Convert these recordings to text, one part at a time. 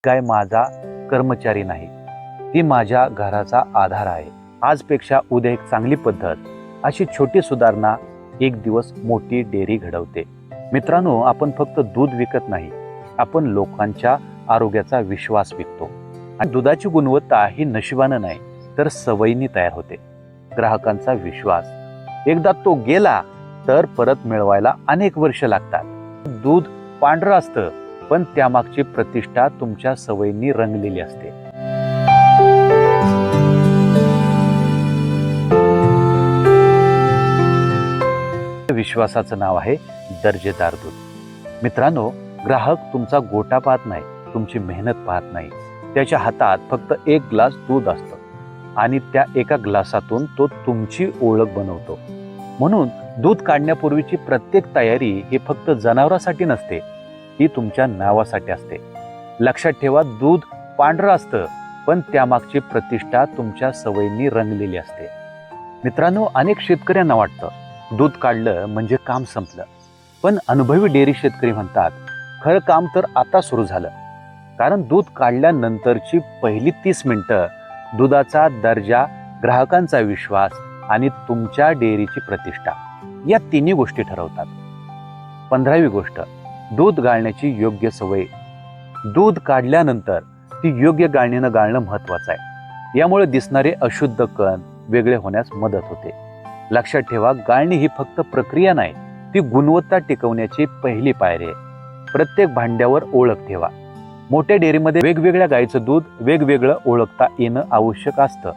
गाय माझा कर्मचारी नाही, ती माझ्या घराचा आधार आहे. आजपेक्षा उद्या एक चांगली पद्धत, अशी छोटी सुधारणा एक दिवस मोठी डेअरी घडवते. मित्रांनो, आपण फक्त दूध विकत नाही, आपण लोकांच्या आरोग्याचा विश्वास विकतो. आणि दुधाची गुणवत्ता ही नशिबानं नाही तर सवयीने तयार होते. ग्राहकांचा विश्वास एकदा तो गेला तर परत मिळवायला अनेक वर्ष लागतात. दूध पांढरं असतं, पण त्यामागची प्रतिष्ठा तुमच्या सवयींनी रंगलेली असते. विश्वासाचं नाव आहे दर्जेदार दूध. मित्रांनो, ग्राहक तुमचा गोटा पाहत नाही, तुमची मेहनत पाहत नाही. त्याच्या हातात फक्त एक ग्लास दूध असतं आणि त्या एका ग्लासातून तो तुमची ओळख बनवतो. म्हणून दूध काढण्यापूर्वीची प्रत्येक तयारी ही फक्त जनावरांसाठी नसते, ती तुमच्या नावासाठी असते. लक्षात ठेवा, दूध पांढरं असतं, पण त्यामागची प्रतिष्ठा तुमच्या सवयींनी रंगलेली असते. मित्रांनो, अनेक शेतकऱ्यांना वाटतं दूध काढलं म्हणजे काम संपलं, पण अनुभवी डेअरी शेतकरी म्हणतात खरं काम तर आता सुरू झालं. कारण दूध काढल्यानंतरची पहिली 30 मिनिटं दुधाचा दर्जा, ग्राहकांचा विश्वास आणि तुमच्या डेअरीची प्रतिष्ठा, या तिन्ही गोष्टी ठरवतात. 15वी गोष्ट, दूध गाळण्याची योग्य सवय. दूध काढल्यानंतर ती योग्य गाळणीनं गाळणं महत्वाचं आहे. यामुळे दिसणारे अशुद्ध कण वेगळे होण्यास मदत होते. लक्षात ठेवा, गाळणी ही फक्त प्रक्रिया नाही, ती गुणवत्ता टिकवण्याची पहिली पायरी आहे. प्रत्येक भांड्यावर ओळख ठेवा. मोठ्या डेअरीमध्ये वेगवेगळ्या गायीचं दूध वेगवेगळं ओळखता येणं आवश्यक असतं.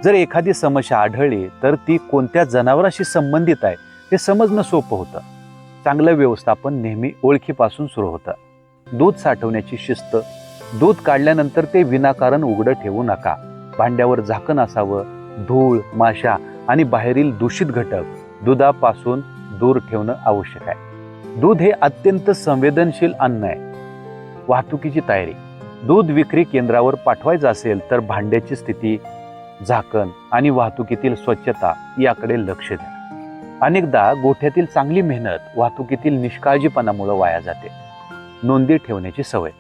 जर एखादी समस्या आढळली तर ती कोणत्या जनावराशी संबंधित आहे हे समजणं सोपं होतं. चांगलं व्यवस्थापन नेहमी ओळखीपासून सुरू होतं. दूध साठवण्याची शिस्त. दूध काढल्यानंतर ते विनाकारण उघडं ठेवू नका. भांड्यावर झाकण असावं. धूळ, माशा आणि बाहेरील दूषित घटक दुधापासून दूर ठेवणं आवश्यक आहे. दूध हे अत्यंत संवेदनशील अन्न आहे. वाहतुकीची तयारी. दूध विक्री केंद्रावर पाठवायचं असेल तर भांड्याची स्थिती, झाकण आणि वाहतुकीतील स्वच्छता याकडे लक्ष द्या. अनेकदा गोठ्यातील चांगली मेहनत वाहतुकीतील निष्काळजीपणामुळे वाया जाते. नोंदी ठेवण्याची सवय.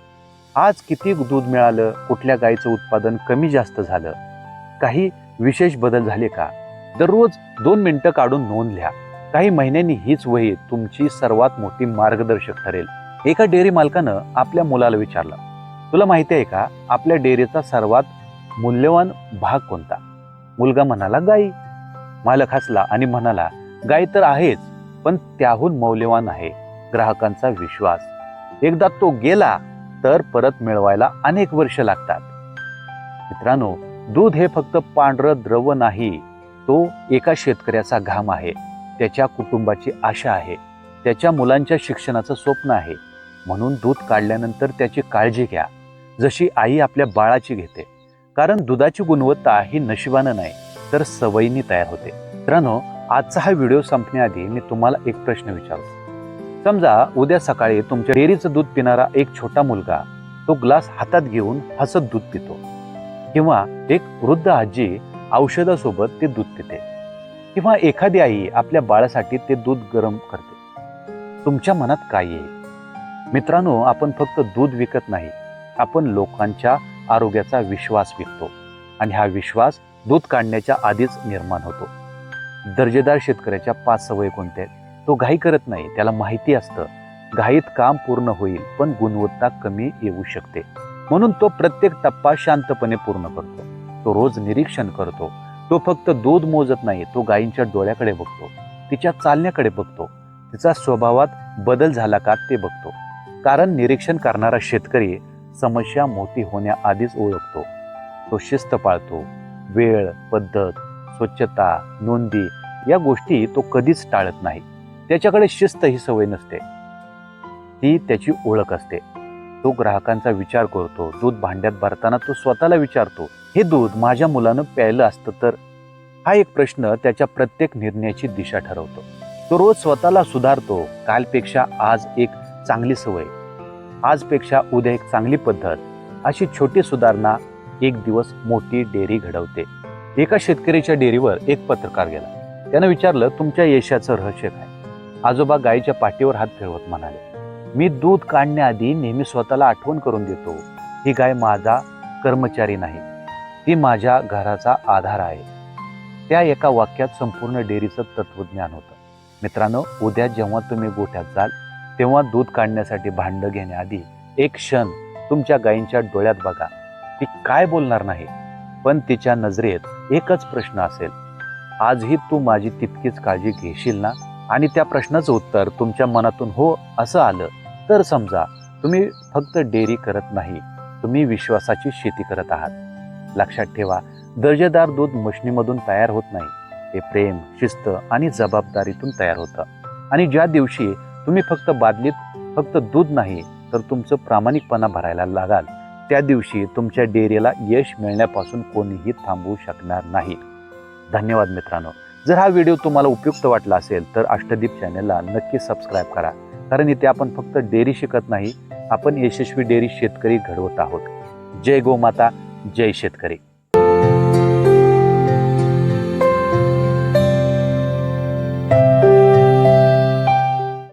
आज किती दूध मिळालं, कुठल्या गायीचं उत्पादन कमी जास्त झालं, काही विशेष बदल झाले का, दररोज 2 मिनिटं काढून नोंद लिहा. काही महिन्यांनी हीच वही तुमची सर्वात मोठी मार्गदर्शक ठरेल. एका डेअरी मालकानं आपल्या मुलाला विचारलं, तुला माहिती आहे का आपल्या डेअरीचा सर्वात मूल्यवान भाग कोणता? मुलगा म्हणाला, गाई. मालक हसला आणि म्हणाला, गाई तर आहेच, पण त्याहून मौल्यवान आहे ग्राहकांचा विश्वास. एकदा तो गेला तर परत मिळवायला अनेक वर्ष लागतात. मित्रांनो, दूध हे फक्त पांढरं द्रव नाही, तो एका शेतकऱ्याचा घाम आहे, त्याच्या कुटुंबाची आशा आहे, त्याच्या मुलांच्या शिक्षणाचं स्वप्न आहे. म्हणून दूध काढल्यानंतर त्याची काळजी घ्या, जशी आई आपल्या बाळाची घेते. कारण दुधाची गुणवत्ता ही नशिबानं नाही तर सवयींनी तयार होते. मित्रांनो, आजचा हा व्हिडिओ संपण्याआधी मी तुम्हाला एक प्रश्न विचारतो. समजा उद्या सकाळी तुमच्या डेअरीचं दूध पिणारा एक छोटा मुलगा तो ग्लास हातात घेऊन हसत दूध पितो, किंवा एक वृद्ध आजी औषधासोबत ते दूध पिते, किंवा एखादी आई आपल्या बाळासाठी ते दूध गरम करते, तुमच्या मनात काय येईल? मित्रांनो, आपण फक्त दूध विकत नाही, आपण लोकांच्या आरोग्याचा विश्वास विकतो. आणि हा विश्वास दूध काढण्याच्या आधीच निर्माण होतो. दर्जेदार शेतकऱ्याच्या 5 सवयी कोणत्या आहेत? तो घाई करत नाही, त्याला माहिती असतं घाईत काम पूर्ण होईल पण गुणवत्ता कमी येऊ शकते. म्हणून तो प्रत्येक टप्पा शांतपणे पूर्ण करतो. तो रोज निरीक्षण करतो. तो फक्त दूध मोजत नाही, तो गायींच्या डोळ्याकडे बघतो, तिच्या चालण्याकडे बघतो, तिचा स्वभावात बदल झाला का ते बघतो. कारण निरीक्षण करणारा शेतकरी समस्या मोठी होण्याआधीच ओळखतो. तो शिस्त पाळतो. वेळ, पद्धत, स्वच्छता, नोंदी या गोष्टी तो कधीच टाळत नाही. त्याच्याकडे शिस्त ही सवय नसते, ती त्याची ओळख असते. तो ग्राहकांचा विचार करतो. दूध भांड्यात भरताना तो स्वतःला विचारतो, हे दूध माझ्या मुलानं प्यायलं असतं तर? हा एक प्रश्न त्याच्या प्रत्येक निर्णयाची दिशा ठरवतो. तो रोज स्वतःला सुधारतो. कालपेक्षा आज एक चांगली सवय, आजपेक्षा उद्या एक चांगली पद्धत, अशी छोटी सुधारणा एक दिवस मोठी डेअरी घडवते. एका शेतकऱ्याच्या डेअरीवर एक पत्रकार गेला. त्यानं विचारलं, तुमच्या यशाचं रहस्य काय? आजोबा गायीच्या पाठीवर हात फिरवत म्हणाले, मी दूध काढण्याआधी नेहमी स्वतःला आठवण करून देतो ही गाय माझा कर्मचारी नाही, ती माझ्या घराचा आधार आहे. त्या एका वाक्यात संपूर्ण डेअरीचं तत्वज्ञान होतं. मित्रांनो, उद्या जेव्हा तुम्ही गोठ्यात जाल तेव्हा दूध काढण्यासाठी भांडं घेण्याआधी एक क्षण तुमच्या गायींच्या डोळ्यात बघा. ती काय बोलणार नाही, पण तिच्या नजरेत एकच प्रश्न असेल, आजही तू माझी तितकीच काळजी घेशील ना? आणि त्या प्रश्नाचं उत्तर तुमच्या मनातून हो असं आलं तर समजा तुम्ही फक्त डेअरी करत नाही, तुम्ही विश्वासाची शेती करत आहात. लक्षात ठेवा, दर्जेदार दूध मशनीमधून तयार होत नाही, ते प्रेम, शिस्त आणि जबाबदारीतून तयार होतं. आणि ज्या दिवशी तुम्ही फक्त बादलीत फक्त दूध नाही तर तुमचं प्रामाणिकपणा भरायला लागाल, त्या दिवशी तुमच्या डेअरीला यश मिळण्यापासून कोणीही थांबवू शकणार नाही. धन्यवाद मित्रांनो. जर हा व्हिडिओ तुम्हाला उपयुक्त वाटला असेल तर अष्टदीप चॅनलला नक्की सबस्क्राईब करा, कारण इथे आपण फक्त डेअरी शिकत नाही, आपण यशस्वी डेअरी शेतकरी घडवत आहोत. जय गोमाता, जय शेतकरी.